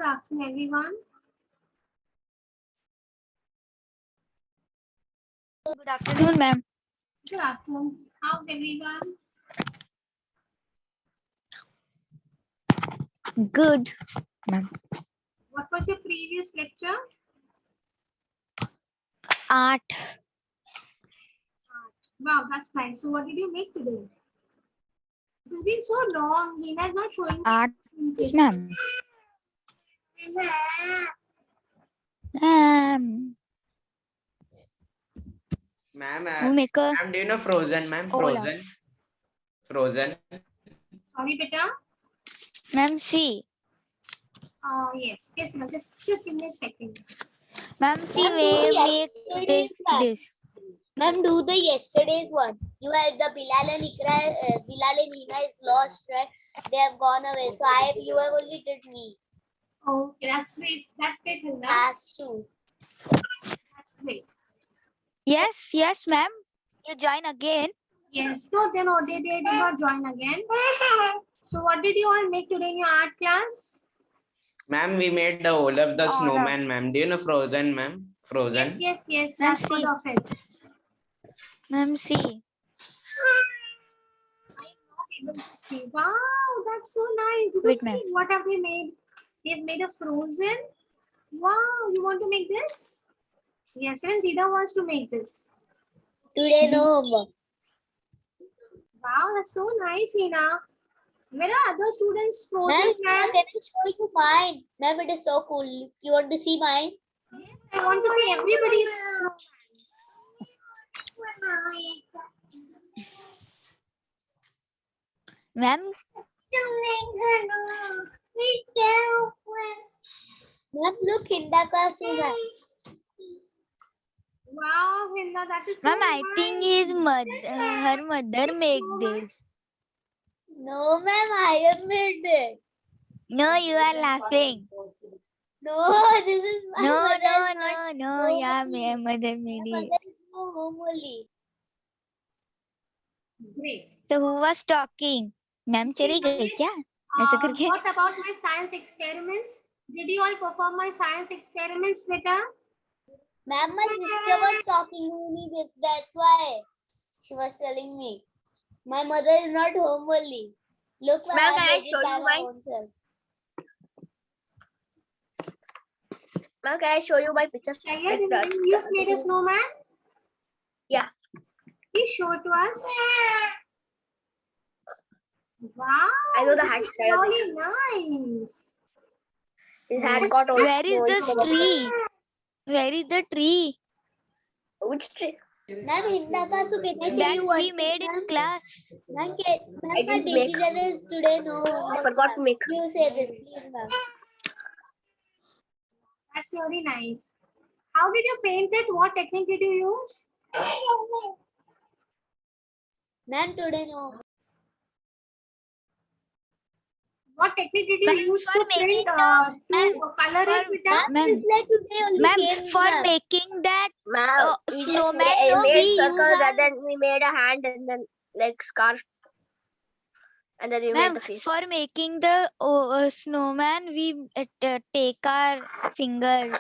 afternoon, everyone. Good afternoon, ma'am. Good afternoon. How's everyone? Good, ma'am. What was your previous lecture? Art. Wow, that's nice. So what did you make today? It's been so long. Hina is not showing. Art. Yes, ma'am. Ma'am. Ma'am, Maker. ma'am, do you know Frozen, ma'am? Olaf. Frozen. Frozen. Sorry, beta. Ma'am, see. Yes. Yes, ma'am. Just give me a second. Ma'am, see, Ma'am, we do make yesterday's one. this. Ma'am, do the yesterday's one. You had the Bilal and Ikra, Bilal and Hina is lost, right? They have gone away. So you have only did me. Okay, that's great. That's great, Hilda. As shoes. That's great. Yes, yes, ma'am. You join again. Yes. No, they did not join again. So what did you all make today in your art class? Ma'am, we made the Olaf the Olaf. snowman, ma'am. Do you know Frozen, ma'am? Frozen. Yes. Ma'am, That's see. good of it. Ma'am, see. I am not able to see. Wow, that's so nice. Wait, ma'am. What have they made? They've made a frozen. Wow, you want to make this? Yes, even Zida wants to make this. Today no homework. Wow, that's so nice, Hina. Where are other students frozen? Ma'am, Ma'am? can I show you mine? Ma'am, it is so cool. You want to see mine? Yes, I want to see everybody's. Ma'am, Ma'am, look, Hinda classroom. Ma'am. Wow, Hilda, that is so ma'am, I think nice. his mother, her mother make this. No, ma'am, I have made it. No, you are laughing. No, this is my No, mother. no, yeah, my mother made My it. mother is no home only. Great. So who was talking? Ma'am चली गई क्या ऐसा करके? What about my science experiments? Did you all perform my science experiments, Vita? Ma'am, my sister was talking to me with that's why she was telling me. My mother is not home only. Look, ma'am, Ma'am, can I made it show by you my mine? own self. Ma'am, can I show you my picture? Shaya, you've made a snowman? Yeah. Please show it to us. Wow. I know the this hat is style. really nice. His hat got all Where is snowy. the tree? Where is the tree Which tree? Ma'am, Hinda Kasu, can I say that you one we thing, made in ma'am? class? Ma'am, I my didn't make. decision is today no. I forgot to make. You say this, please, ma'am. That's really nice. How did you paint it? What technique did you use? Ma'am, today no. What technique did you Ma'am, use for to paint, making to color it, for- Vita? Ma'am, Ma'am, it's like today only ma'am, games, for ma'am. making that Ma'am, we just snowman, made, no, made we use circles our, and then we made a hand and then like scarf. And then we made ma'am, the face. for making the snowman, we take our fingers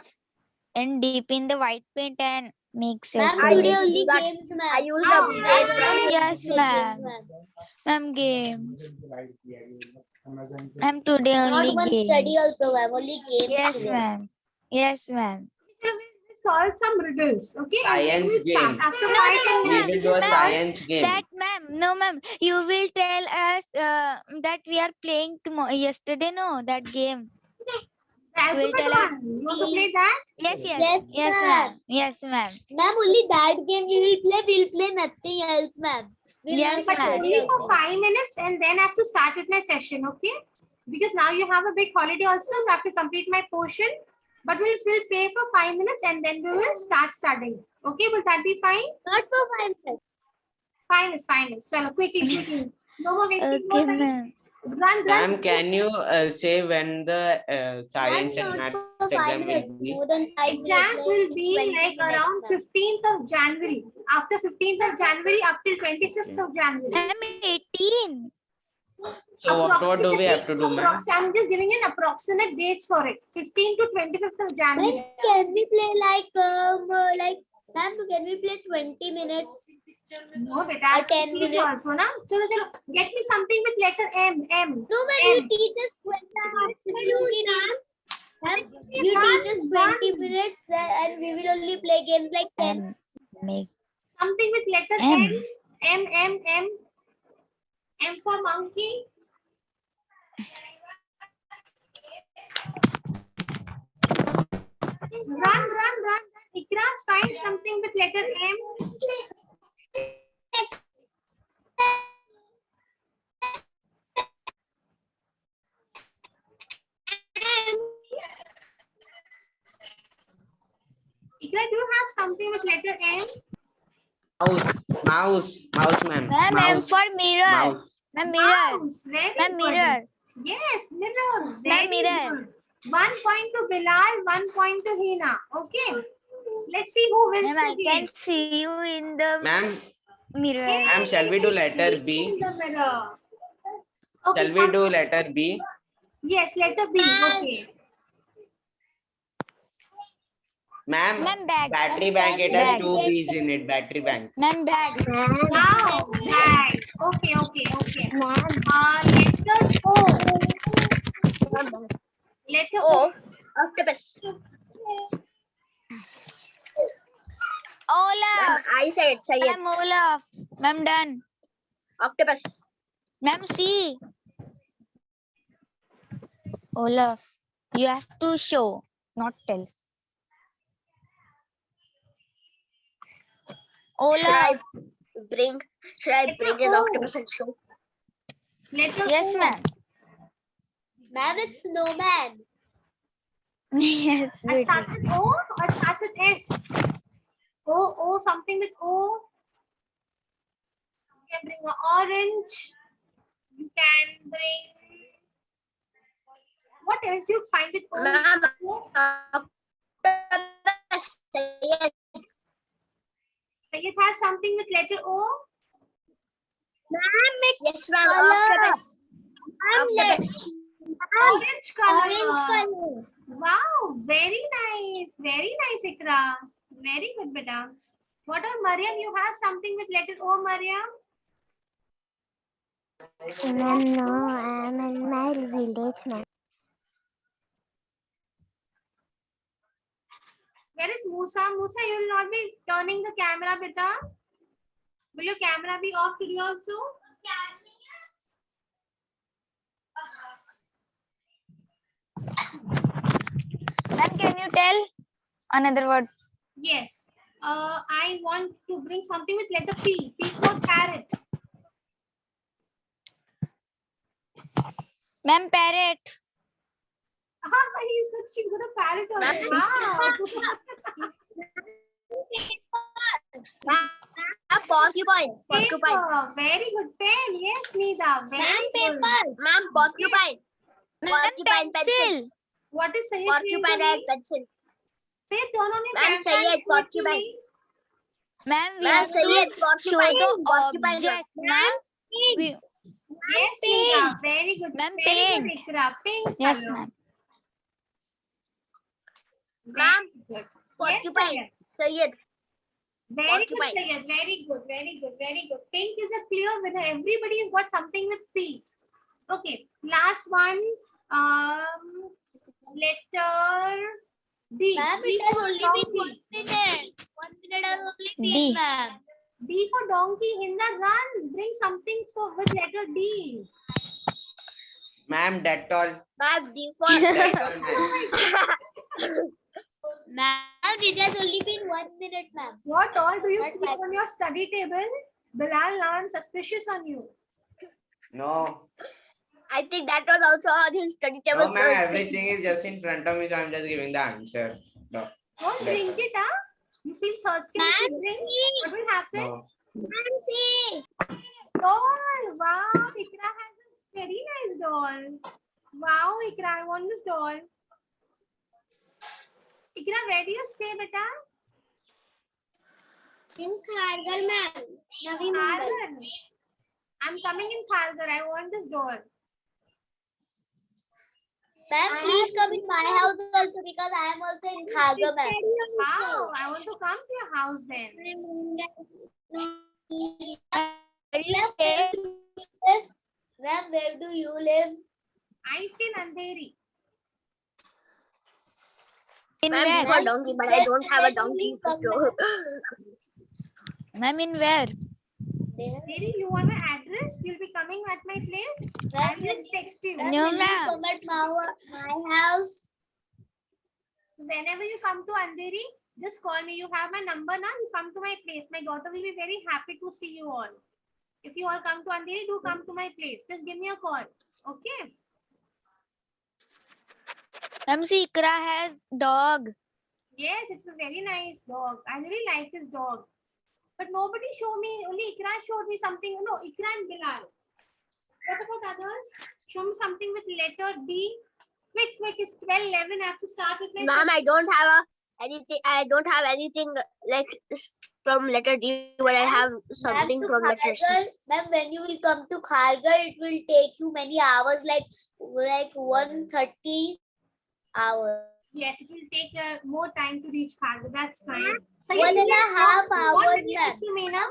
and dip in the white paint and make Ma'am, circle. I today did only that. games, ma'am. I used Oh, the Today brush. only Yes, games, ma'am. Ma'am, game. Ma'am, today Not only one game. study also, ma'am. Only games Yes, today. ma'am. Yes, ma'am. Solve some riddles, okay? Science and then we'll start. game. After No, 5 no, We ma'am. will do a Ma'am, science game. That ma'am, no ma'am. You will tell us that we are playing tomorrow. Yesterday, no, that game. The You will alphabet tell us. one. You want to play that? Yes, Yes, yes, ma'am. ma'am. Yes, ma'am. Ma'am, only that game we will play. We'll play nothing else, ma'am. We'll Yes, not But ma'am. only study for also. 5 minutes, and then I have to start with my session, okay? Because now you have a big holiday also, so I have to complete my portion. But we'll pay for 5 minutes and then we will start studying. Okay, will that be fine? Not for 5 minutes. 5 minutes, 5 minutes. So quickly. No more wasting Okay, more time. ma'am. Run. Ma'am, can you say when the science Ma'am, and not maths for 5 exam minutes. will be? More than 5 minutes. Exams will be 20 like minutes, around ma'am. 15th of January. After 15th of January up till 26th of January. I'm 18. So what do we have to do, ma'am? I'm just giving an approximate dates for it. 15 to 25th of January. Ma'am, can we play ma'am, can we play 20 minutes? No, beta. I Or 10 teach minutes. also, na? Chalo, chalo. Get me something with letter M. M. No, ma'am, M. you teach us 20 minutes. Ma'am, you teach us 20 minutes and we will only play games like 10. And make Something with letter M. M. M. M. M for monkey. Run. Ikra, find something with letter M. Ikra, do you have something with letter M? Mouse, ma'am. Ma'am, M Mouse, for mirror. mouse. Ma'am, mirror. Mouse. Very Ma'am, good. mirror. Yes, mirror. Ma'am, Very mirror. good. 1 point to Bilal, 1 point to Hina. Okay. Let's see who wins Ma'am, the I game. can see you in the Ma'am, mirror. ma'am, shall we do letter B? In the mirror. Okay, Shall we do letter B? Yes, letter B. Okay. Ma'am, Ma'am, bag. battery bank, it has Bag. 2 B's in it, battery bank. Ma'am, bag. Wow. Right. Okay. Letter O. Letter O. O. Octopus. Olaf. Ma'am, I said it. Say it. Ma'am, Olaf. Ma'am, done. Octopus. Ma'am, see. Olaf, you have to show, not tell. Olaf. Should I bring an octopus and show? Letter Yes, O. ma'am. Ma'am, it's snowman. Yes, It good. starts with O or it starts with S? O, something with O. You can bring an orange. You can bring. What else you find with O? Ma'am, O? octopus. Say it. Sayyid has something with letter O. Yes, ma'am. Octopus. Octopus. Orange color. Orange color. Wow, very nice. Very nice, Ikra. Very good, beta. What about Mariam? You have something with letter O, Mariam? Ma'am, no, I'm in my village, ma'am. Where is Musa? Musa, you will not be turning the camera, beta. Will your camera be off today also? Ma'am, can you tell another word? Yes. I want to bring something with letter P. P for parrot. Ma'am, parrot. She's got a parrot also. Wow. Porcupine. Porcupine. Paper. Very good pen. Yes, Nida. Very Ma'am, good. paper. Ma'am, porcupine. Ma'am, Porcupine pencil. pencil. What is Sayyid? Porcupine and pencil. Say, turn on your Ma'am, camera. say and it, show to porcupine. me. Ma'am, we Ma'am, have say to it. show Porcupine. the Porcupine. object. Ma'am, we, Yes, Nida. Very good. Ma'am, Very paint. good, Ikra. Pink yes, color. ma'am. Ma'am, Good. porcupine. Yes, Say it. very good, Porcupine. Sayyid. Very good. Very good. Very good. Pink is a clear winner. Everybody's got something with P. Okay. Last one. Letter D. Ma'am, D it has for only donkey. been 1 minute. 1 minute has only D. been, ma'am. D for donkey. Hinda, run. Bring something with letter D. Ma'am, Dettol. Ma'am, D for. Dettol, ma'am. Ma'am, it has only been 1 minute, ma'am. What all do you But keep on your study table? Bilal, now I'm suspicious on you. No, I think that was also on his study table. no, ma'am, everything is just in front of me, so I'm just giving the answer. No, Don't drink it, huh? You feel thirsty? if you drink, what will happen? no. Doll. Wow, Ikra has a very nice doll. Wow, Ikra, I want this doll. Ikra, where do you stay, beta? In Kharghar, ma'am. Navi Mumbai. Kharghar. I'm coming in Kharghar. I want this door. Ma'am, please come in my house also because I am also in Kharghar, ma'am. Wow, I want to come to your house then. Ma'am, where do you live? I stay in Andheri. In Ma'am, where? before donkey, but I don't have a donkey to throw. Ma'am, in where? Andheri, you want my address? You'll be coming at my place? I'll just text you. Ma'am, No, will you ma'am. come at my house? Whenever you come to Andheri, just call me. You have my number now. You come to my place. My daughter will be very happy to see you all. If you all come to Andheri, do come to my place. Just give me a call. Okay? Ma'am, see, Ikra has dog. Yes, it's a very nice dog. I really like this dog. But nobody showed me, only Ikra showed me something. No, Ikra and Bilal. What about others? Show me something with letter D. Quick, it's 12:11. I have to start with my Ma'am, I don't have anything. I don't have anything like from letter D, but I have something Ma'am, to from letter C. Kharghar, ma'am, when you will come to Kharghar, it will take you many hours, like 130 hours. Yes, it will take more time to reach Kharghar. That's fine. So One you and a half what hours, did you ma'am. say to me now?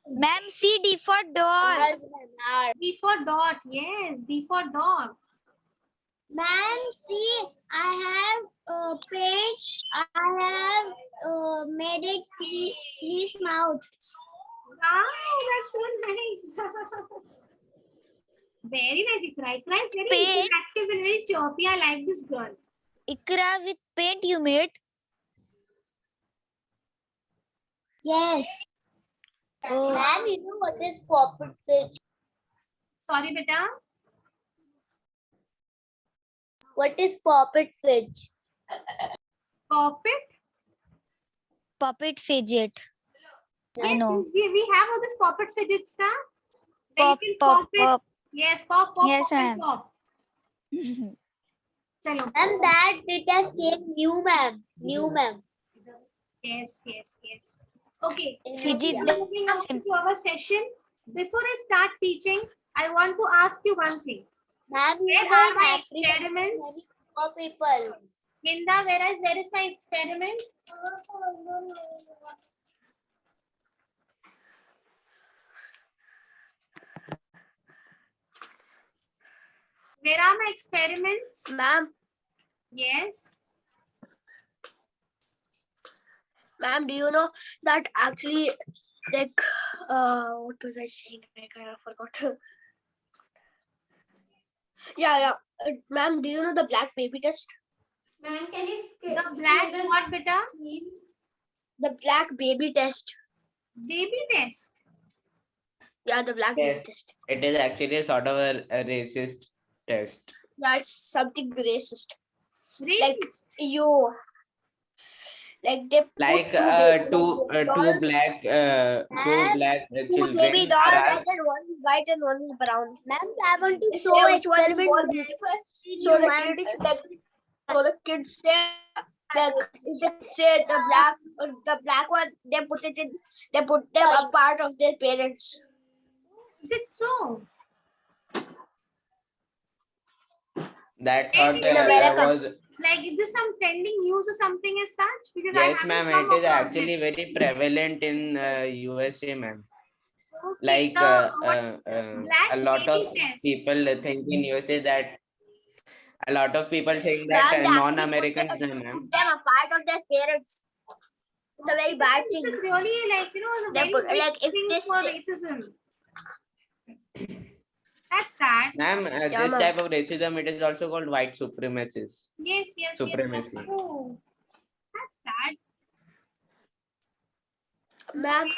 Ma'am, see, D for dog. D for dot. Yes, D for dog. Ma'am, see, I have a page. I have made it his mouth. Wow, that's so nice. Very nice, Ikra. Ikra is very Paint. interactive and very chirpy. I like this girl. Ikra with paint you made. Yes. Oh, Ma'am, you know what is poppet fish? Sorry, beta. What is poppet fish? Puppet. puppet fidget. I Yes, know. we have all this puppet fidgets now. Pop, Then you can pop, pop it. pop. Yes, pop, Yes, pop, and ma'am. pop. Chalo. Ma'am, that it has came new, ma'am. New, ma'am. Yes. Okay. Fidget We are moving on to our session. Before I start teaching, I want to ask you one thing. Ma'am, you Where know are in my Africa, experiments? for people. Hinda, where is my experiment? Where are my experiments? Ma'am, Yes. ma'am, do you know that actually, like, what was I saying? I kind of forgot. Yeah. Ma'am, do you know the black baby test? Ma'am, can you the black what, beta? The black baby test. Baby test. Yeah, the black Yes. baby test. It is actually a sort of a racist test. Yeah, it's something racist. Racist. You, like they put Like two dolls, black two children baby are dolls, asked. and then one is white and one is brown. Ma'am, I want to They show say which one is more experiment. beautiful. So the kids say, like, if they say the black one, they put them a part of their parents. Is it so? That thought In America. was Like, is this some trending news or something as such? Because yes, I ma'am. haven't come It is across actually it. very prevalent in USA, ma'am. Okay, Like black a lot baby of test. people think in USA that a lot of people think Ma'am, that they actually non-Americans, put ma'am. them a part of their parents. It's a very bad This thing. is really like, a They very put, big like, if thing this for racism. That's sad. Ma'am, Yeah, this ma'am. type of racism, it is also called white supremacists. Yes, Supremacy. that's true. That's sad. Ma'am,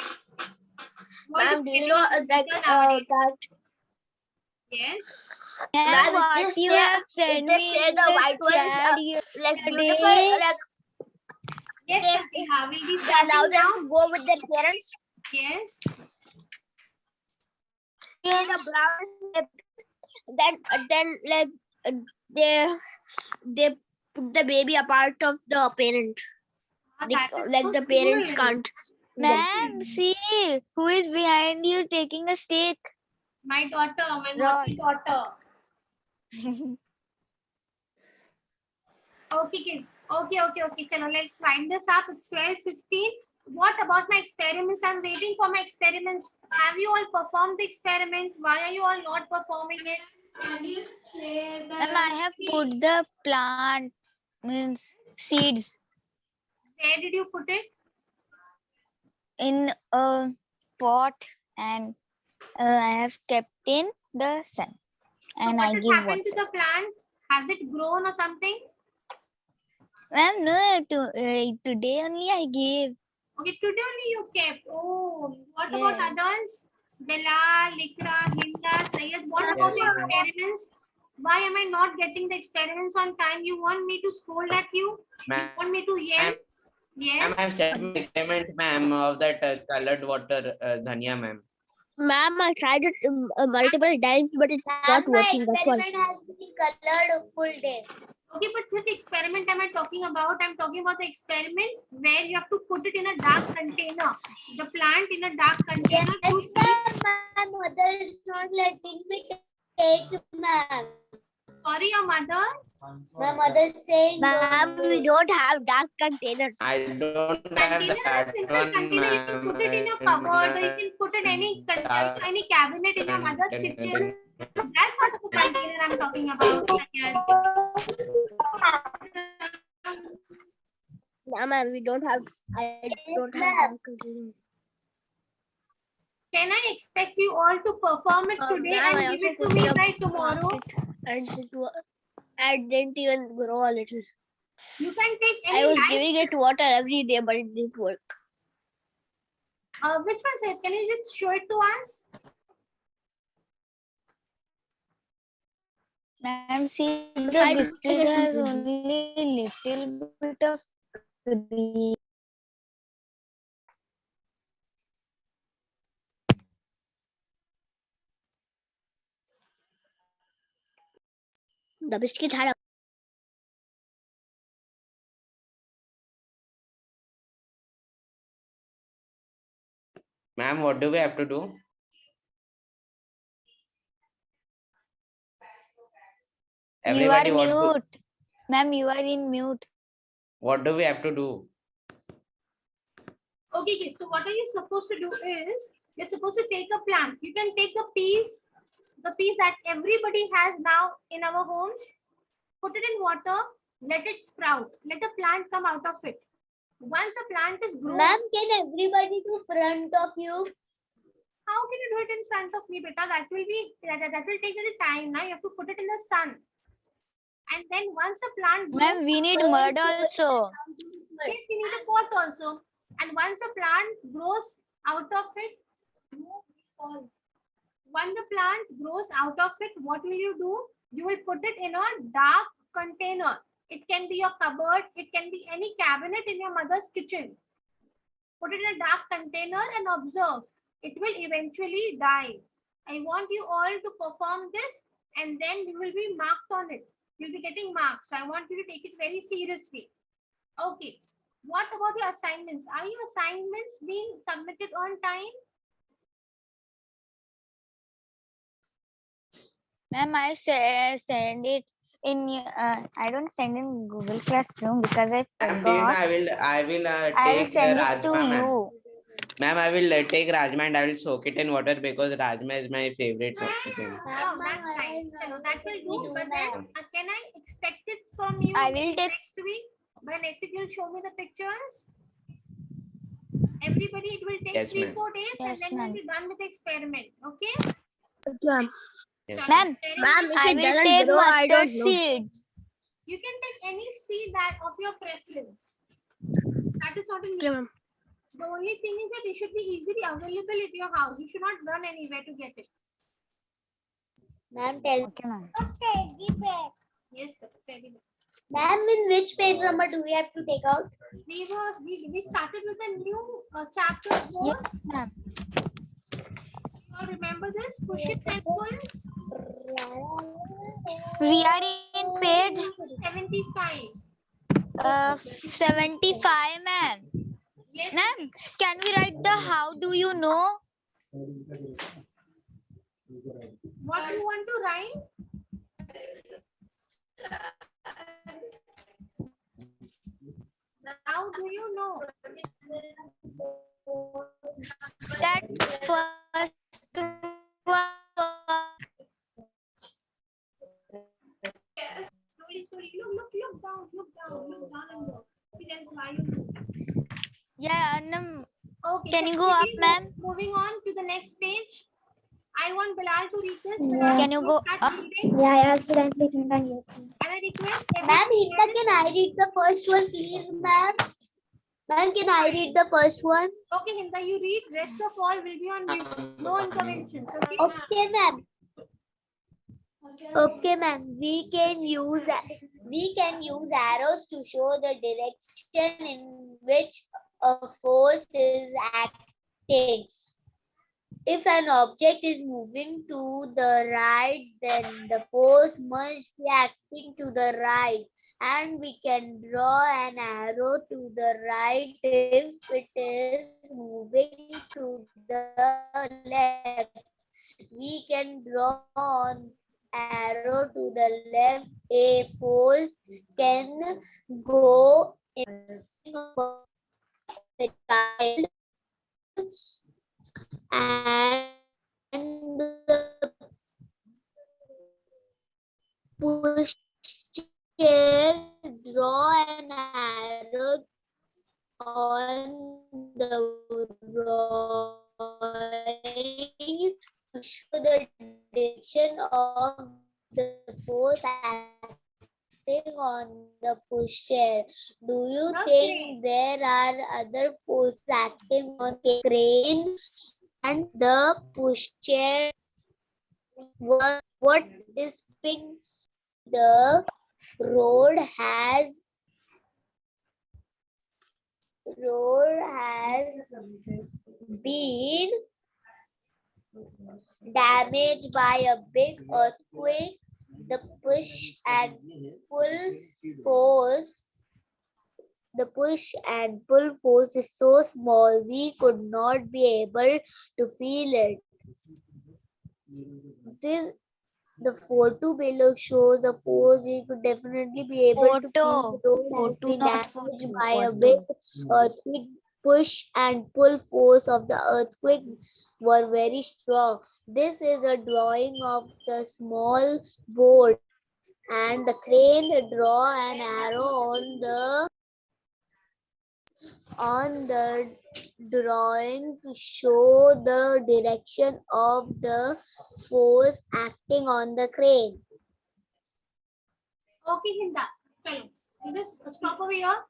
What ma'am, is do you getting know into that Twitter nowadays? that Yes. Ma'am, Ma'am, what if you they have say- sent if they me say in the white one is chat like yesterday. beautiful, like Yes, They- Fatiha. We'll be they allow starting them now. to go with their parents. Yes. See the brown, then like they put the baby a part of the parent. That is Like so the parents cruel. can't. Ma'am, see who is behind you taking a stick. My daughter, my Rod. naughty daughter. Okay, kids. Okay. Chalo, let's wind this up. It's 12:15. What about my experiments? I'm waiting for my experiments. Have you all performed the experiment? Why are you all not performing it? Can you share the Ma'am, I have put the plant means seeds Where did you put it? in a pot and I have kept in the sun So and what I has give happened water. to the plant? Has it grown or something? Ma'am, no, today only I gave. Okay, today only you kept. Oh, what Yes. about others? Bilal, Ikra, Hinda, Sayed. What about the Yes, experiments? Why am I not getting the experiments on time? You want me to scold at you? You Ma'am, want me to yell? Yes. I've set my experiment, ma'am, of that colored water, dhania, ma'am. Ma'am, I tried it multiple times, but it's Ma'am, not my working. That's why. experiment has been colored full day. Okay, but which experiment am I talking about? I'm talking about the experiment where you have to put it in a dark container. The plant in a dark container. Yes, To see. ma'am, my mother is not letting me take, ma'am. Sorry, your mother. My mother is saying, Ma'am, we don't have dark containers. I don't have Container, a that simple one, container. You can put it in your cupboard, or you can put it any cabinet in your mother's kitchen. That's what the container I'm talking about. Ma'am, we don't have. I don't have dark containers. Can I expect you all to perform it today Ma'am, I and also give it to put me in a by tomorrow? basket and I didn't even grow a little. You can take I any was live. giving it water every day, but it didn't work. Which one, sir? Can you just show it to us? Ma'am, see the Try to biscuit take it has easy. only little bit of green. The biscuit had a. Ma'am, what do we have to do? You are Everybody, mute. Ma'am, you are in mute. what do we have to do? Okay, kids. So what are you supposed to do is you're supposed to take a plant. You can take the piece that everybody has now in our homes, put it in water, let it sprout, let a plant come out of it. Once a plant is grown, ma'am, can everybody to front of you? how can you do it in front of me, beta? That will take a little time. Now you have to put it in the sun. And then once a plant grows, Ma'am, we need mud also. yes, we need a pot also. And once a plant grows out of it, when the plant grows out of it, what will you do? You will put it in a dark container. It can be your cupboard. It can be any cabinet in your mother's kitchen. Put it in a dark container and observe. It will eventually die. I want you all to perform this and then you will be marked on it. You'll be getting marks. So I want you to take it very seriously. Okay. What about your assignments? Are your assignments being submitted on time? Ma'am, I send it in. I don't send in Google Classroom because I Ma'am, do you know, forgot. I will I will take send it Rajma, to ma'am. you. Ma'am, I will take Rajma and I will soak it in water because Rajma is my favorite thing. Oh, that's nice. Chalo, that will do. But then, can I expect it from you I will take. next week? By next week, you'll show me the pictures. Everybody, it will take Yes, 3-4 ma'am. days, Yes, and then we'll ma'am. be done with the experiment. Okay? Ma'am, Yes. Chalo, Ma'am, ma'am, if I it will doesn't take grow, I mustard don't know. seeds. you can take any seed that of your preference. That is not an Okay, issue. ma'am. The only thing is that it should be easily available at your house. You should not run anywhere to get it. Ma'am, tell. Okay, ma'am. Okay, give it. Yes, very good. Ma'am, in which page number do we have to take out? We started with a new chapter course. Yes, ma'am. You all remember this? Push it and pulls. We are in page 75. 75, ma'am. Yes. Ma'am, can we write the how do you know? What do you want to write? How do you know? That first one. Slowly, slowly. Look down, look down and go. See, there is volume. Yeah, Annam. Okay. Can so you go up, quickly ma'am? Moving on to the next page. I want Bilal to read this. Yeah. Bilal, Can you go start up? reading. Yeah, I accidentally turned on YouTube. And I request Ma'am, Hita, can I read the first one, please, ma'am? Ma'am, can I read the first one? Okay, Hinda, you read. Rest of all will be on YouTube. No interventions. Okay. Okay, ma'am. Okay, ma'am. We can use arrows to show the direction in which a force is acting. If an object is moving to the right, then the force must be acting to the right, and we can draw an arrow to the right if it is moving to the left. We can draw an arrow to the left. A force can go in the child and the push chair, draw an arrow on the drawing to show the direction of the force acting on the pushchair. Do you think there are other forces acting on the crane and the pushchair? What is pink? The road has been damaged by a big earthquake. The push and pull force is so small we could not be able to feel it. The photo below shows the force. We could definitely be able to feel the road has been damaged by a big earthquake. Push and pull force of the earthquake were very strong. This is a drawing of the small boat, and the crane draw an arrow on the drawing to show the direction of the force acting on the crane. Okay, Hinda. Chalo. You just stop over here.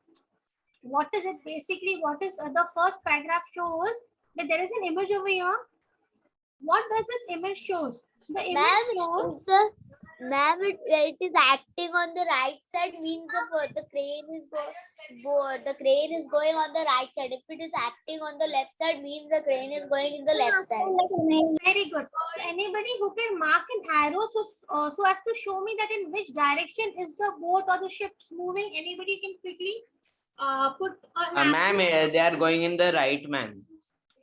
What is it basically? What is the first paragraph shows that there is an image over here. What does this image shows? The image shows. Ma'am, it is acting on the right side means the crane is going on the right side. If it is acting on the left side means the crane is going in the left side. Very good. Anybody who can mark an arrow so as to show me that in which direction is the boat or the ships moving? Anybody can quickly put an Ma'am, they are going in the right, ma'am.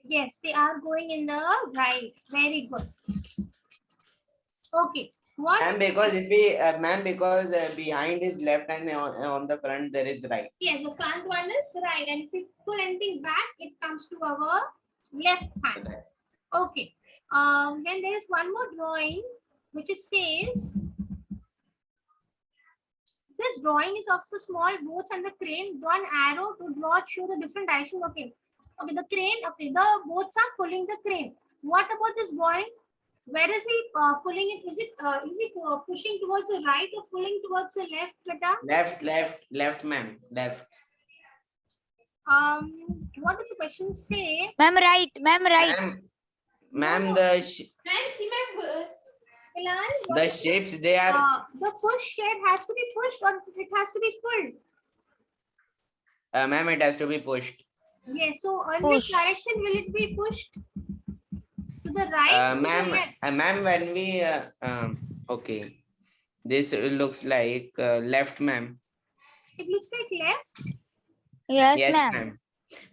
Yes, they are going in the right. Very good. Okay. What? Ma'am, because if we, ma'am, because behind is left and on the front there is right. Yes, the front one is right, and if we pull anything back, it comes to our left hand. Okay. Then there is one more drawing, which says this drawing is of the small boats and the crane. Draw an arrow to show the different direction. Okay. Okay, the crane. Okay, the boats are pulling the crane. What about this boy? Where is he pulling it? Is he pushing towards the right or pulling towards the left, beta? Left, ma'am. Left. What does the question say? Ma'am, right. Ma'am, right. Ma'am, the shapes they are. The push shed has to be pushed or it has to be pulled. Ma'am, it has to be pushed. Yes. So, in which direction will it be pushed? To the right, ma'am, when we okay, this looks like left, ma'am. It looks like left. Yes, ma'am.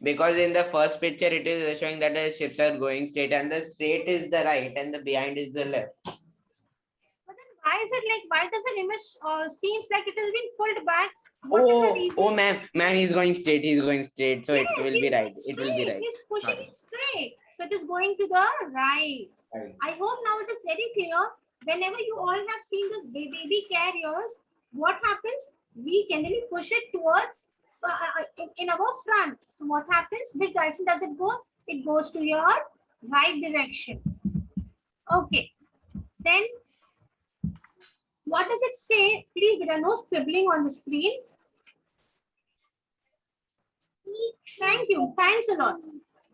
Because in the first picture, it is showing that the ships are going straight, and the straight is the right, and the behind is the left. But then why is it like, why does the image seems like it has been pulled back? What is the reason? Oh, ma'am, he's going straight. He's going straight, so Yes, it will he's be right. going It will be straight. right. He's pushing Sorry. it straight. So it is going to the right. Right. I hope now it is very clear. Whenever you all have seen the baby carriers, what happens? We generally push it towards in our front. So what happens? Which direction does it go? It goes to your right direction. Okay. Then what does it say? Please, there are no scribbling on the screen. Thank you. Thanks a lot.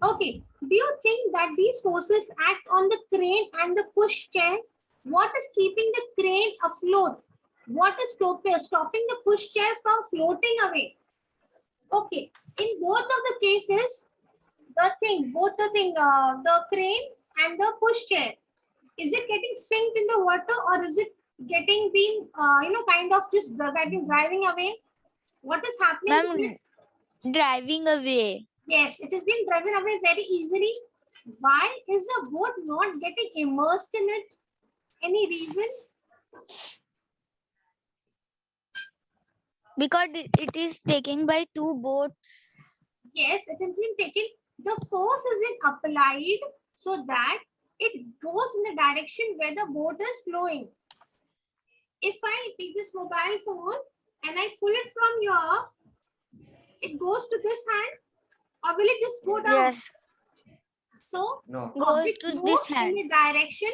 Okay. Do you think that these forces act on the crane and the push chair? What is keeping the crane afloat? What is stopping the push chair from floating away? Okay. In both of the cases, the crane and the push chair, is it getting synced in the water, or is it getting been, kind of just getting driving away? What is happening? to it? Ma'am, driving away. Yes, it has been driven away very easily. Why is the boat not getting immersed in it? Any reason? Because it is taken by two boats. Yes, it has been taken. The force is been applied so that it goes in the direction where the boat is flowing. If I take this mobile phone and I pull it from here, it goes to this hand, or will it just go down? Yes, So No. goes object to moves this in hand. the direction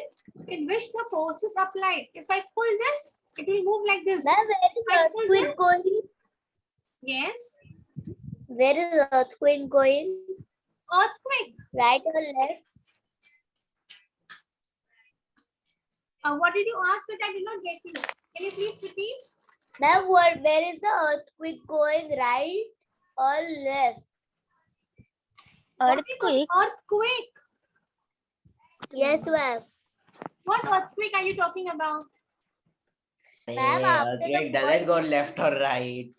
in which the force is applied. If I pull this, it will move like this. Ma'am, where is I pull earthquake this. going? Yes. Where is earthquake going? Earthquake. Right or left? What did you ask, but I did not get you? Can you please repeat? Ma'am, where is the earthquake going? Right or left? Earthquake. Earthquake. Yes, ma'am. What earthquake are you talking about? Ma'am, after the Earthquake doesn't go left or right.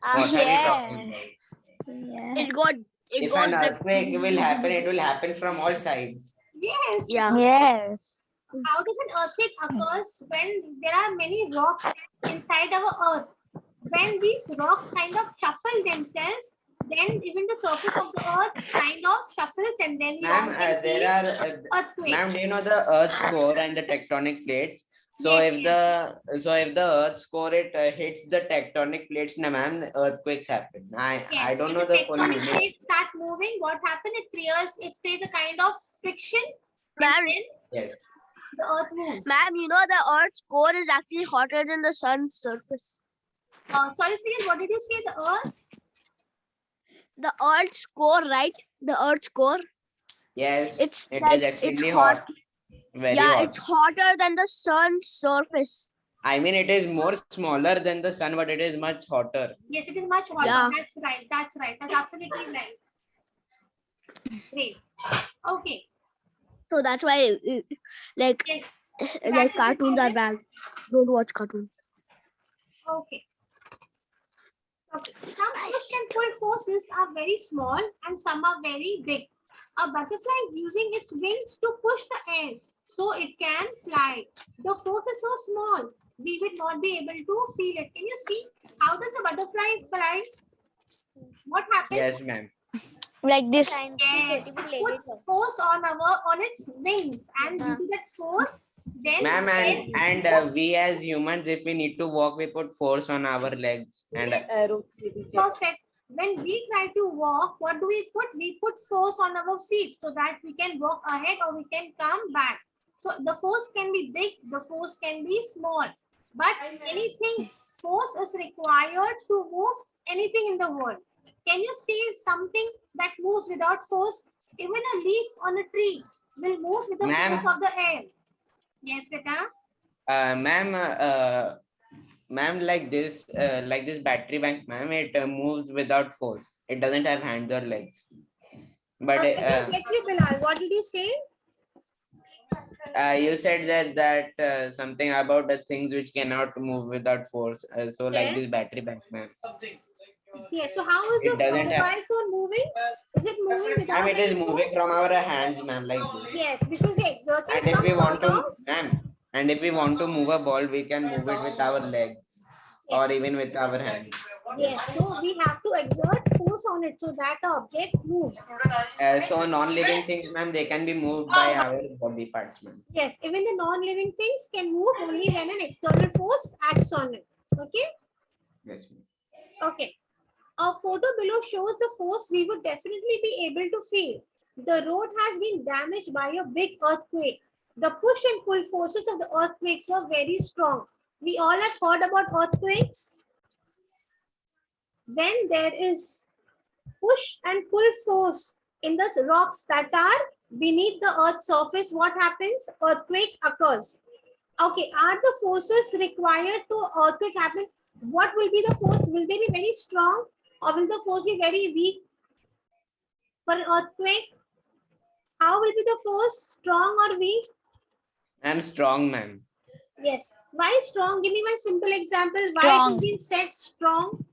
After What are you talking Yes. about? Yeah. If an earthquake will happen, it will happen from all sides. Yes. Yes. How does an earthquake occurs when there are many rocks inside our earth? When these rocks kind of shuffle themselves, then even the surface of the earth kind of shuffles, and then we Ma'am, often there see are earthquakes. ma'am, do you know the Earth's core and the tectonic plates? So Yes, if the Earth's core hits the tectonic plates, na ma'am, earthquakes happen. I Yes, don't if know the full tectonic meaning. plates start moving, what happens? It creates a kind of friction, Ma'am, and then Yes. the earth moves. ma'am, you know the Earth's core is actually hotter than the sun's surface. Sorry, Sriyan, what did you say? The earth? The Earth's core, right? The Earth's core. Yes. It's It like is it's extremely hot. hot. Very Yeah, hot. it's hotter than the sun's surface. I mean, it is more smaller than the sun, but it is much hotter. Yes, it is much hotter. Yeah. That's right. That's right. That's absolutely right. Great. Okay. So that's why, like, Yes. like cartoons are bad. Don't watch cartoons. Okay. Okay. Some push and pull forces are very small and some are very big. A butterfly is using its wings to push the air so it can fly. The force is so small, we will not be able to feel it. Can you see? How does a butterfly fly? What happens? Yes, ma'am. Like this. Yes, it puts force on its wings, and due to that force, then Ma'am, when- and we as humans, if we need to walk, we put force on our legs and perfect. When we try to walk, what do we put? We put force on our feet so that we can walk ahead or we can come back. So the force can be big, the force can be small. But anything, force is required to move anything in the world. Can you see something that moves without force? Even a leaf on a tree will move with the Ma'am. force of the air. Yes, Beta? ma'am, like this battery bank, ma'am, it moves without force. It doesn't have hands or legs. But I didn't get you, Bilal. What did you say? you said that something about the things which cannot move without force. So like this Yes. battery bank, ma'am. Yes. So how is It your doesn't have. mobile phone moving? Is it moving Ma'am, without it is any moving force? from our hands, ma'am, like this. Yes, because you're exerting And if some we want sort to, of. ma'am, and if we want to move a ball, we can move it with our legs or Yes. even with our hands. Yes. So we have to exert force on it so that the object moves. So non-living things, ma'am, they can be moved by our body parts, ma'am. Yes. Even the non-living things can move only when an external force acts on it. Okay. Yes, ma'am. Okay. A photo below shows the force we would definitely be able to feel. The road has been damaged by a big earthquake. The push and pull forces of the earthquakes were very strong. We all have heard about earthquakes. When there is push and pull force in the rocks that are beneath the earth's surface, what happens? Earthquake occurs. Okay, are the forces required to earthquake happen? What will be the force? Will they be very strong or will the force be very weak for an earthquake? How will be the force? Strong or weak? I'm strong, ma'am. Yes. Why strong? Give me one simple example. Why it Strong. has been said strong?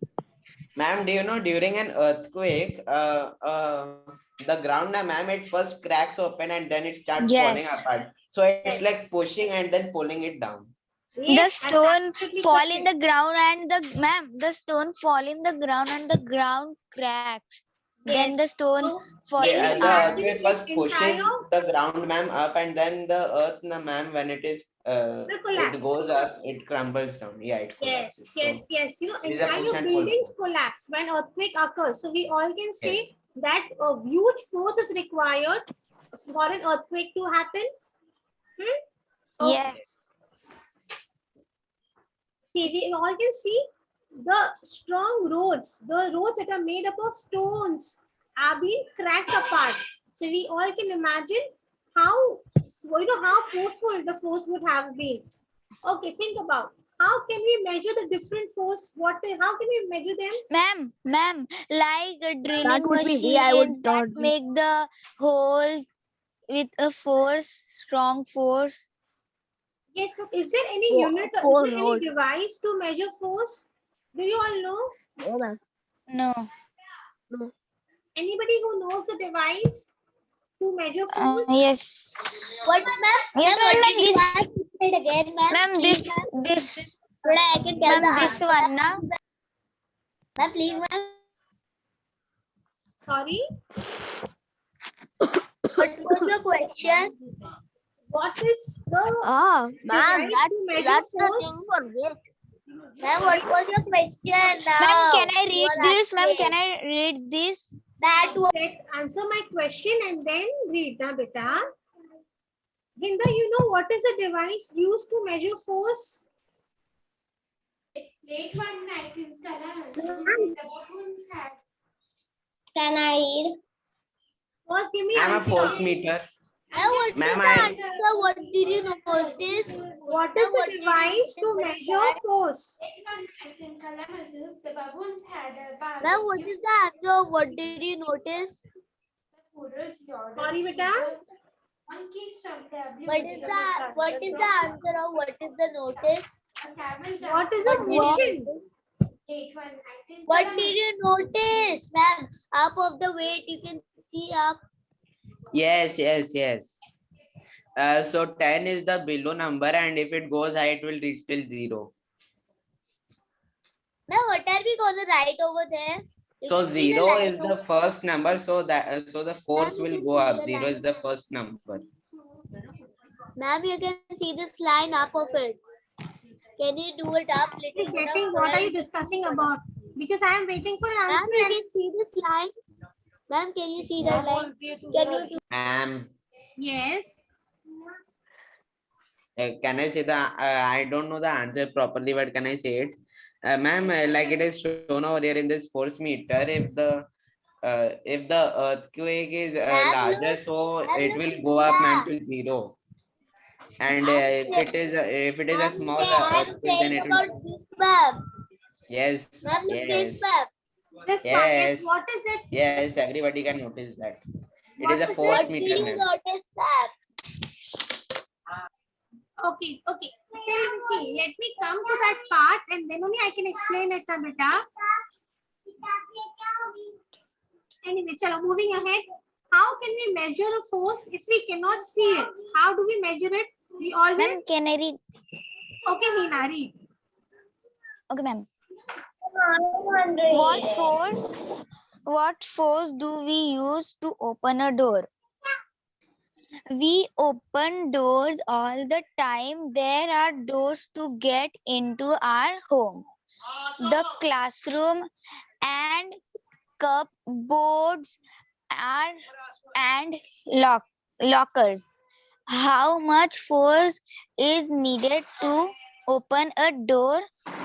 Ma'am, do you know during an earthquake, the ground, ma'am, it first cracks open and then it starts falling Yes. apart. So it's Yes. like pushing and then pulling it down. The Yes, that's stone absolutely fall in correct. the ground and the stone fall in the ground and the ground cracks. Then the Yes. stone So, fall can in you the The earth. imagine earthquake this first entire pushes the ground, ma'am, up, and then the earth, ma'am, when it is will collapse? it goes up, it crumbles down. Yeah, it Yes, collapses. yes, So yes. You know, it is a push entire and pull buildings force. collapse when earthquake occurs. So we all can Yes. say that a huge force is required for an earthquake to happen. Hmm? Okay. Yes. Okay, we all can see the strong roads, the roads that are made up of stones are being cracked apart. So we all can imagine how, how forceful the force would have been. Okay, think about how can we measure the different force? How can we measure them? Ma'am, like That drilling would be me. I would machines that not. make the hole with a force, strong force. Yes, but is there any unit or is Four there any road. device to measure force? Do you all know? No, ma'am. No. No. Anybody who knows the device to measure force? Yes. What, ma'am? Yes, Ma'am, what ma'am, did you this, ask? Say it again, ma'am. ma'am, Please, this, so that I can tell the ma'am, this answer. one, na? Ma'am, please, ma'am. Sorry, What was your question? what is the Ah, ma'am, device to measure that's the thing force? for weight. Ma'am, what was your question now? Ma'am, can I You read are this? Ma'am, asking. can I read this? That was Answer my question and then read, na beta. Ginda, you know what is the device used to measure force? Can I read? First, give me I'm a answer. force meter. Ma'am, what is Ma'am, the answer? What did you notice? What is What the did you device to notice measure that? force? Ma'am, what is the answer? What did you notice? Sorry, beta. What is the answer or what is the notice? What is a motion? What did you notice, ma'am? Up of the weight, you can see up. Yes, yes, yes. So 10 is the below number, and if it goes high, it will reach till 0. Now, what are we going to write over there? You So can see the 0 line is the first number, so that so the force Ma'am, you will can go see up. the 0 line. is the first number. Ma'am, you can see this line up of it. Can you do it up little bit Getting up? what are you discussing about? Because I am waiting for an Ma'am, answer. you can see this line. Ma'am, can you see that line? Can you do? Yes. Can I say the I don't know the answer properly, but can I say it? Ma'am, like it is shown over here in this force meter, if the earthquake is Ma'am, larger, look. so Ma'am, it look, will go up, ma'am, Krishna. to 0. And I'm if it is a small I'm earthquake, then saying it will. about this map. Yes, Ma'am, look yes, this map. This one. Yes. yes, What is it? yes. Everybody can notice that. It What is a is force it? What did meter, you ma'am. notice map? Okay. Okay. See, let me come to that part and then only I can explain it, beta. Anyway, chalo, moving ahead. How can we measure a force if we cannot see it? How do we measure it? We always. Ma'am, can I read? Okay, Hina, read. Okay, ma'am. What What force do we use to open a door? We open doors all the time. There are doors to get into our home, the classroom, and cupboards and lockers. How much force is needed to open a door,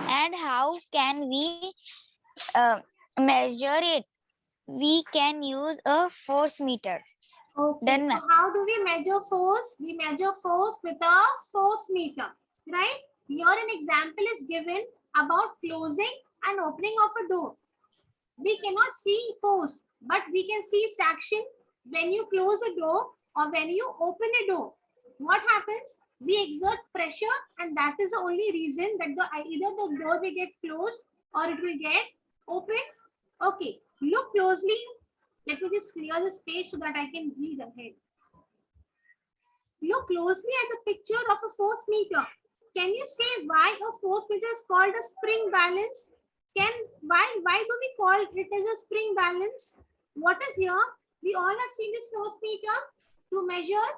and how can we measure it? We can use a force meter. Okay. Then, So ma'am. how do we measure force? We measure force with a force meter, right? Here an example is given about closing and opening of a door. We cannot see force, but we can see its action when you close a door or when you open a door. What happens? We exert pressure, and that is the only reason that either the door will get closed or it will get opened. Okay, look closely. Let me just clear this page so that I can read ahead. Look closely at the picture of a force meter. Can you say why a force meter is called a spring balance? Why do we call it as a spring balance? What is here? We all have seen this force meter to measure,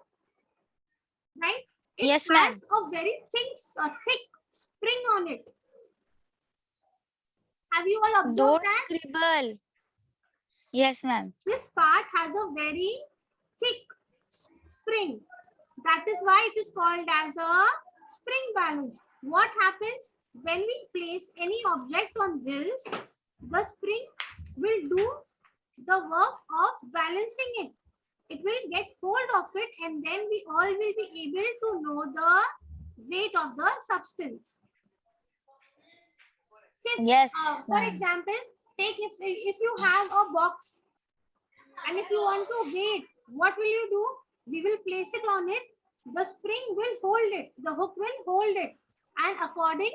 right? It Yes, has ma'am. a very thick spring on it. Have you all observed Don't that? scribble. Yes, ma'am. This part has a very thick spring. That is why it is called as a spring balance. What happens when we place any object on this? The spring will do the work of balancing it. It will get hold of it, and then we all will be able to know the weight of the substance. Say, Yes, for ma'am. example, take if you have a box and if you want to weigh it, what will you do? We will place it on it. The spring will hold it. The hook will hold it. And according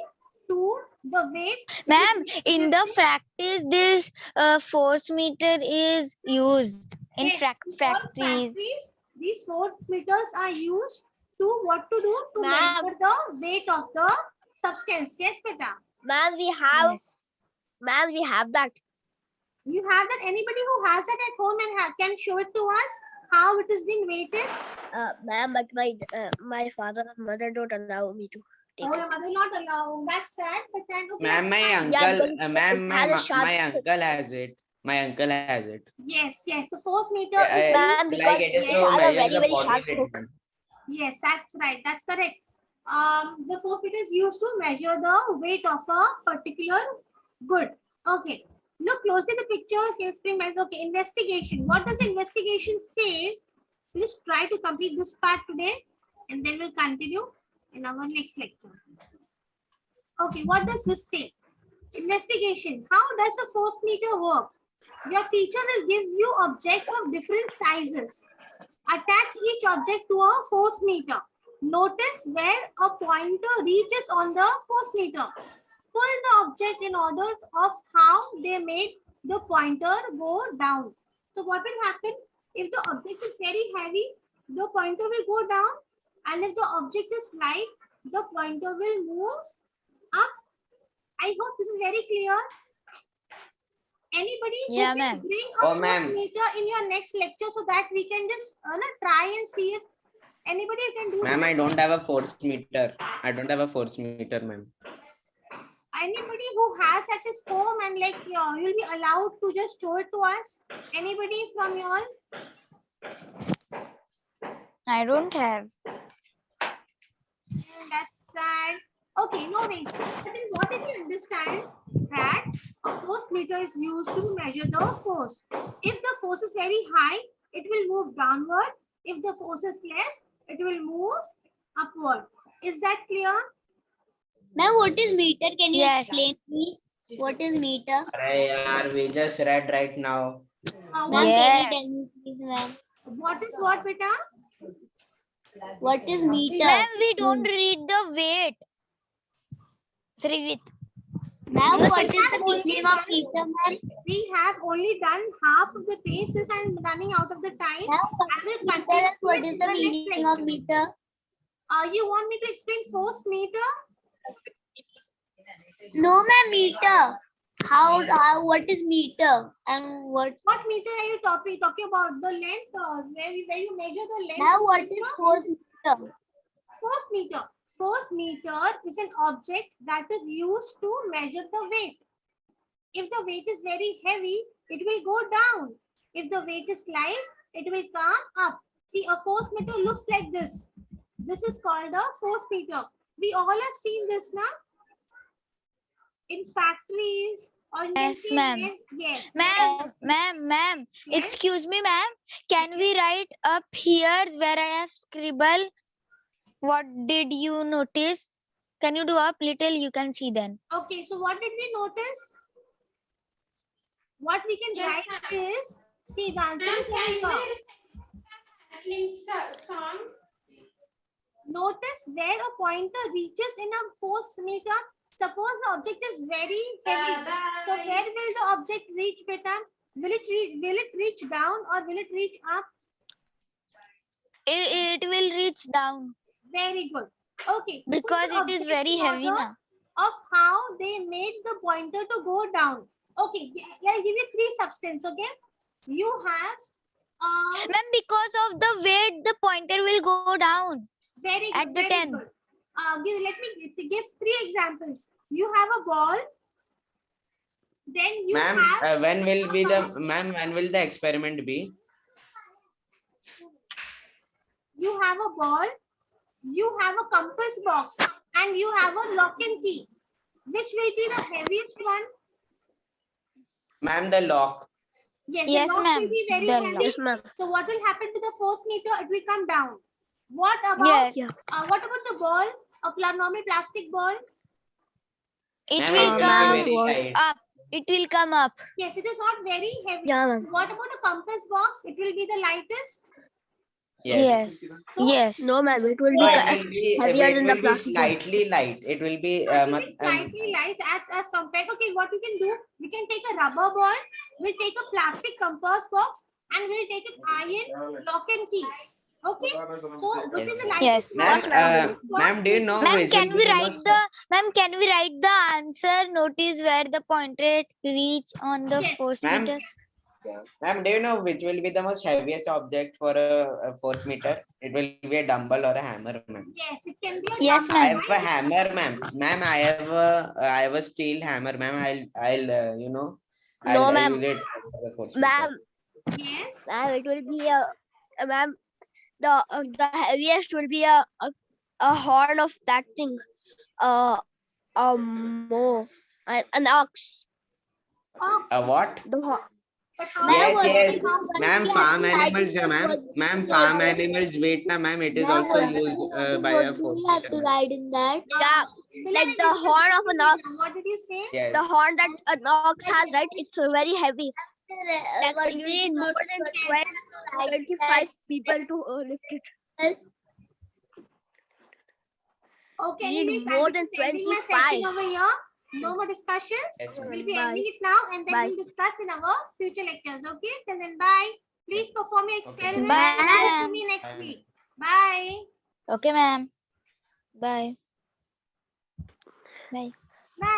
to the weight. Ma'am, in the practice, this force meter is used in Yes, in all factories. factories, these force meters are used to what to do? To Ma'am. measure the weight of the substance. Yes, beta. Ma'am, we have, Yes. ma'am, we have that. You have that? Anybody who has it at home and can show it to us how it is being weighted? Ma'am, but my father and mother don't allow me to take Oh, it. your mother will not allow. That's sad. But then, okay, Ma'am, my that's fine. uncle, because ma'am, it has a sharp my uncle has it. My uncle has it. Yes, yes. So force meter. Ma'am, Like because it is it to has a measure very, the very body sharp weight, hook. ma'am. Yes, that's right. That's correct. The force meter is used to measure the weight of a particular good. Okay. Look closely at the picture. Okay, spring balance. Okay, investigation. What does investigation say? Please try to complete this part today, and then we'll continue in our next lecture. Okay, what does this say? Investigation. How does a force meter work? Your teacher will give you objects of different sizes. Attach each object to a force meter. Notice where a pointer reaches on the force meter. Pull the object in order of how they make the pointer go down. So what will happen? If the object is very heavy, the pointer will go down. And if the object is light, the pointer will move up. I hope this is very clear. Anybody who Yeah, can ma'am. bring a Oh, force ma'am. meter in your next lecture so that we can just try and see it. Anybody who can do Ma'am, this? I don't have a force meter. I don't have a force meter, ma'am. Anybody who has at his home and like you'll be allowed to just show it to us? Anybody from you all? I don't have. That's sad. Okay, no worries. But then what did you understand? That a force meter is used to measure the force. If the force is very high, it will move downward. If the force is less, it will move upward. Is that clear? Ma'am, what is meter? Can you Yes. explain me? What is meter? Arey yaar, we just read right now. Ma'am, What, Yeah. can you tell me please, ma'am? what is what, beta? What is meter? Ma'am, we don't read the weight. Srivit. Ma'am, No, what is sir. the meaning of meter, ma'am? We have only done half of the paces and running out of the time. Ma'am, I will what continue what it is in the next meaning lecture. of meter? You want me to explain force meter? No, ma'am, meter. How what is meter and what? What meter are you talking about? The length or where you measure the length? Now of what the is meter? force meter? Force meter? Force meter is an object that is used to measure the weight. If the weight is very heavy, it will go down. If the weight is light, it will come up. See, a force meter looks like this. This is called a force meter. We all have seen this now in factories or you can Yes, see ma'am. yes. Ma'am. Yes. Excuse me, ma'am. Can we write up here where I have scribbled? What did you notice? Can you do up little? You can see then. Okay, so what did we notice? What we can write is, see the answer is here. Notice where a pointer reaches in a force meter. Suppose the object is very heavy. So where will the object reach, beta? Will it reach down or will it reach up? It will reach down Very good. Okay. because put the it is object's very heavy order now. of how they made the pointer to go down. Okay, I'll give you three substance. Okay, you have Ma'am, because of the weight, the pointer will go down. very At good, the very 10. good. Let me give three examples. You have a ball. Then you Ma'am, have when will be the when will the experiment be? you have a ball. You have a compass box, and you have a lock and key. Which will be the heaviest one? Ma'am, the lock. Yes, the lock ma'am. will be very The heavy. lock. Yes, ma'am. So what will happen to the force meter? It will come down. What about Yes. Yeah. what about the ball? A normal plastic ball? It Ma'am, will it come be very light. up. It will come up. Yes, it is not very heavy. Yeah, ma'am. What about a compass box? It will be the lightest. Yes. So, Yes. No, ma'am. It will No, be it will be heavier than the it will be plastic one. slightly light. It will be it will be slightly light as compared. Okay, what we can do? We can take a rubber ball. We'll take a plastic compass box and we'll take an iron lock and key. Okay. So which is the lightest Yes. one? Ma'am, do you know Ma'am, which can will we be the write most- can we write the answer? Notice where the pointer reach on the Yes. force Ma'am, meter. Ma'am, do you know which will be the most heaviest object for a force meter? It will be a dumbbell or a hammer, ma'am. Yes, it can be a Yes, dumbbell, I ma'am. have a hammer, ma'am. Ma'am, I have a steel hammer, ma'am. I'll you know, No, I'll ma'am. use it for the force Ma'am, meter. Yes. ma'am, it will be ma'am, the heaviest will be a horn of that thing. More. An ox. Ox. What? The But how Yes, much yes, is ox? ma'am. Farm animals, yeah, ma'am. Farm animals weight, na, ma'am. It is Ma'am, also what used by a do force we have meter, to ma'am. write in that? yeah, like the horn of an ox. What did you say? Yes. The horn that an ox has, right? It's very heavy. That What you is need more than 25 people to lift it. Okay, You need anyways, more I'm than just ending my session 25. over here. No more discussions. Yes, ma'am. We'll be Bye. ending it now and then Bye. we'll discuss in our future lectures. Okay, till then, bye. Please perform your Okay. experiment Bye, and send it to ma'am. me next Bye. week. Bye. Okay, ma'am. Bye. Bye. Bye.